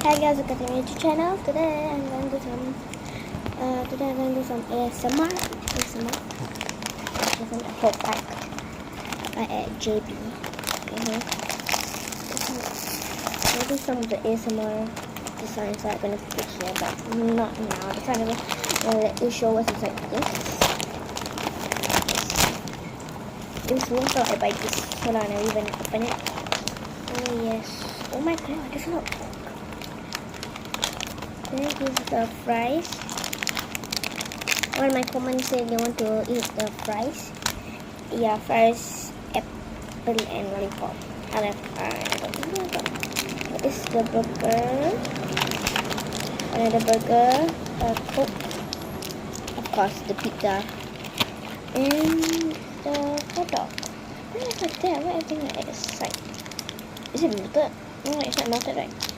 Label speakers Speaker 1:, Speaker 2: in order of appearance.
Speaker 1: Hi guys, welcome to my YouTube channel. Today I'm going to do some ASMR. Just a whole pack at JB. Maybe some of the ASMR designs that I'm going to put here, but not now. I'm trying to let you show what's inside this. It was one thought I buy this. Hold on, I'll even open it. Oh yes. Oh my god, there's a lot of pork. This is the fries. One of my comments said they want to eat the fries. Yeah, fries, apple, and lollipop. This is the burger. Another burger. Coke. Of course, the pizza. And the hot dog. What is that? What everything at the side? Is it melted? No, it's not melted, right?